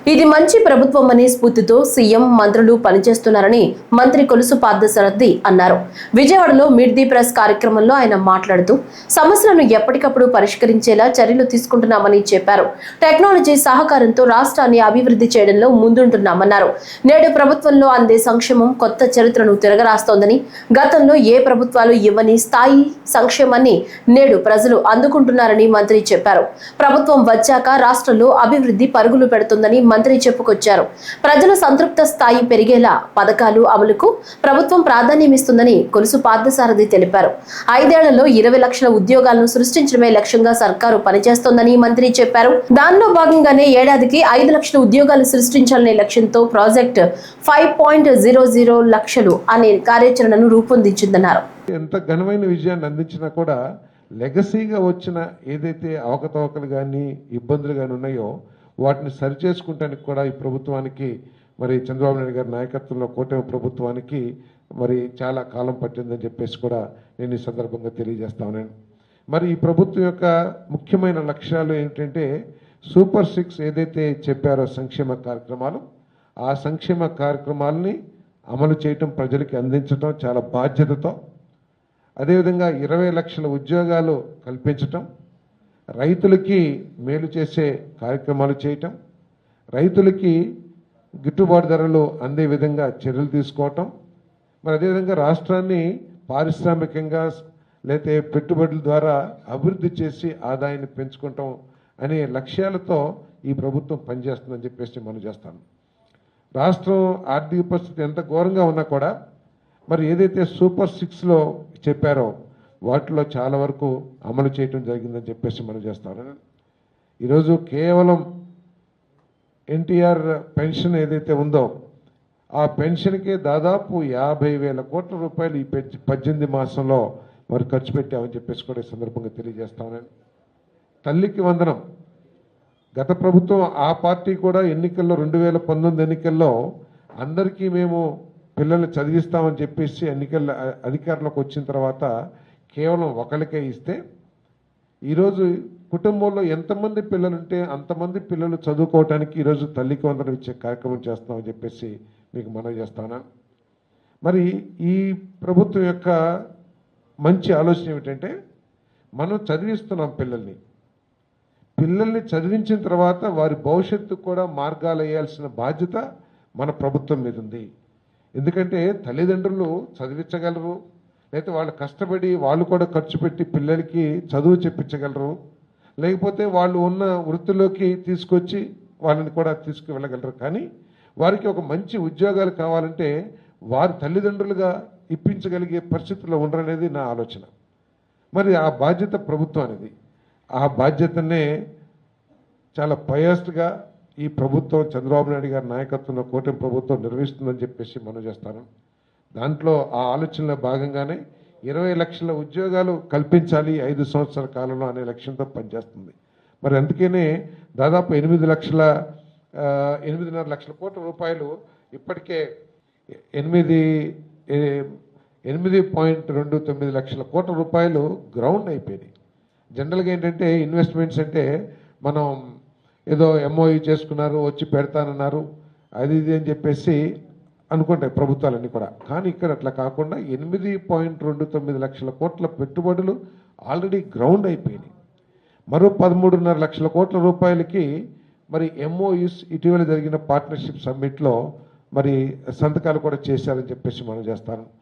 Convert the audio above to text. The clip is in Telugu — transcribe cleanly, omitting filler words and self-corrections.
ఇది మంచి ప్రభుత్వమనే స్ఫూర్తితో సీఎం మంత్రులు పనిచేస్తున్నారని మంత్రి కొలుసు పార్థసారథి అన్నారు. విజయవాడలో మీట్ ది ప్రెస్ కార్యక్రమంలో ఆయన మాట్లాడుతూ సమస్యలను ఎప్పటికప్పుడు పరిష్కరించేలా చర్యలు తీసుకుంటున్నామని చెప్పారు. టెక్నాలజీ సహకారంతో రాష్ట్రాన్ని అభివృద్ధి చేయడంలో ముందుంటున్నామన్నారు. నేడు ప్రభుత్వంలో అందే సంక్షేమం కొత్త చరిత్రను తిరగరాస్తోందని, గతంలో ఏ ప్రభుత్వాలు ఇవ్వని స్థాయి సంక్షేమాన్ని నేడు ప్రజలు అందుకుంటున్నారని మంత్రి చెప్పారు. ప్రభుత్వం వచ్చాక రాష్ట్రంలో అభివృద్ధి పరుగులు పెడుతుందని మంత్రి చెప్పుకొచ్చారు. ప్రజల సంతృప్త స్థాయి పెరిగేలా పథకాలు అమలుకు ప్రభుత్వం ప్రాధాన్యమిస్తుందని కొలుసు పార్థసారథి తెలిపారు. 5 ఏళ్లలో 20 లక్షల ఉద్యోగాలను సృష్టించడమే లక్ష్యంగా సర్కారు పనిచేస్తోందని మంత్రి చెప్పారు. దానిలో భాగంగానే ఏడాదికి 5 లక్షల ఉద్యోగాలు సృష్టించాలనే లక్ష్యంతో ప్రాజెక్ట్ 5.00 లక్షలు అనే కార్యాచరణను రూపొందించిందన్నారు. ఎంత ఘనమైన విజయాన్ని అందించినా కూడా లెగసీగా వచ్చిన ఏదైతే అవకతవకలు కానీ ఇబ్బందులు కానీ ఉన్నాయో వాటిని సరిచేసుకుంటానికి కూడా ఈ ప్రభుత్వానికి మరి చంద్రబాబు నాయుడు గారి నాయకత్వంలో కూటమి ప్రభుత్వానికి మరి చాలా కాలం పట్టిందని చెప్పేసి కూడా నేను ఈ సందర్భంగా తెలియజేస్తా ఉన్నాను. మరి ఈ ప్రభుత్వం యొక్క ముఖ్యమైన లక్ష్యాలు ఏంటంటే సూపర్ 6 ఏదైతే చెప్పారో సంక్షేమ కార్యక్రమాలు, ఆ సంక్షేమ కార్యక్రమాలని అమలు చేయటం, ప్రజలకి అందించడం చాలా బాధ్యతతో, అదేవిధంగా 20 లక్షల ఉద్యోగాలు కల్పించటం, రైతులకి మేలు చేసే కార్యక్రమాలు చేయటం, రైతులకి గిట్టుబాటు ధరలు అందే విధంగా చర్యలు తీసుకోవటం, మరి అదేవిధంగా రాష్ట్రాన్ని పారిశ్రామికంగా లేతే పెట్టుబడుల ద్వారా అభివృద్ధి చేసి ఆదాయాన్ని పెంచుకుంటాం అనే లక్ష్యాలతో ఈ ప్రభుత్వం పనిచేస్తుందని చెప్పేసి మనం చేస్తాను. రాష్ట్రం ఆర్థిక పరిస్థితి ఎంత ఘోరంగా ఉన్నా కూడా మరి ఏదైతే సూపర్ 6లో చెప్పారో వాటిలో చాలా వరకు అమలు చేయటం జరిగిందని చెప్పేసి మనం చేస్తాను. ఈరోజు కేవలం ఎన్టీఆర్ పెన్షన్ ఏదైతే ఉందో ఆ పెన్షన్కే దాదాపు 50,000 కోట్ల రూపాయలు ఈ 18 మాసంలో మరి ఖర్చు పెట్టామని చెప్పేసి కూడా ఈ సందర్భంగా తెలియజేస్తామని. తల్లికి వందనం గత ప్రభుత్వం ఆ పార్టీ కూడా ఎన్నికల్లో 2019 ఎన్నికల్లో అందరికీ మేము పిల్లల్ని చదివిస్తామని చెప్పేసి ఎన్నికల అధికారంలోకి వచ్చిన తర్వాత కేవలం ఒకరికే ఇస్తే ఈరోజు కుటుంబంలో ఎంతమంది పిల్లలుంటే అంతమంది పిల్లలు చదువుకోవటానికి ఈరోజు తల్లికి వందనం ఇచ్చే కార్యక్రమం చేస్తామని చెప్పేసి మీకు మనవి చేస్తాను. మరి ఈ ప్రభుత్వం యొక్క మంచి ఆలోచన ఏమిటంటే మనం చదివిస్తున్నాం పిల్లల్ని చదివించిన తర్వాత వారి భవిష్యత్తు కూడా మార్గాలు వేయాల్సిన బాధ్యత మన ప్రభుత్వం మీద ఉంది. ఎందుకంటే తల్లిదండ్రులు చదివించగలరు, లేకపోతే వాళ్ళు కష్టపడి వాళ్ళు కూడా ఖర్చు పెట్టి పిల్లలకి చదువు చెప్పించగలరు, లేకపోతే వాళ్ళు ఉన్న వృత్తిలోకి తీసుకొచ్చి వాళ్ళని కూడా తీసుకువెళ్ళగలరు. కానీ వారికి ఒక మంచి ఉద్యోగాలు కావాలంటే వారి తల్లిదండ్రులుగా ఇప్పించగలిగే పరిస్థితుల్లో ఉండరనేది నా ఆలోచన. మరి ఆ బాధ్యత ప్రభుత్వం అనేది, ఆ బాధ్యతనే చాలా పయస్గా ఈ ప్రభుత్వం చంద్రబాబు నాయుడు గారి నాయకత్వంలో కూటమి ప్రభుత్వం నిర్వహిస్తుందని చెప్పేసి మనం చేస్తాను. దాంట్లో ఆ ఆలోచనలో భాగంగానే 20 లక్షల ఉద్యోగాలు కల్పించాలి 5 సంవత్సరాల కాలంలో అనే లక్ష్యంతో పనిచేస్తుంది. మరి అందుకనే దాదాపు 8.5 లక్షల కోట్ల రూపాయలు ఇప్పటికే 8.29 లక్షల కోట్ల రూపాయలు గ్రౌండ్ అయిపోయినాయి. జనరల్గా ఏంటంటే ఇన్వెస్ట్మెంట్స్ అంటే మనం ఏదో ఎంఓయూ చేసుకున్నారు, వచ్చి పెడతానన్నారు, అది ఇది అని చెప్పేసి అనుకుంటాయి ప్రభుత్వాలన్నీ కూడా. కానీ ఇక్కడ అట్లా కాకుండా 8.29 లక్షల కోట్ల పెట్టుబడులు ఆల్రెడీ గ్రౌండ్ అయిపోయినాయి. మరో 13.5 లక్షల కోట్ల రూపాయలకి మరి ఎంఓయూస్ ఇటీవల జరిగిన పార్ట్నర్షిప్ సమ్మిట్లో మరి సంతకాలు కూడా చేశారని చెప్పేసి మనం చేస్తాను.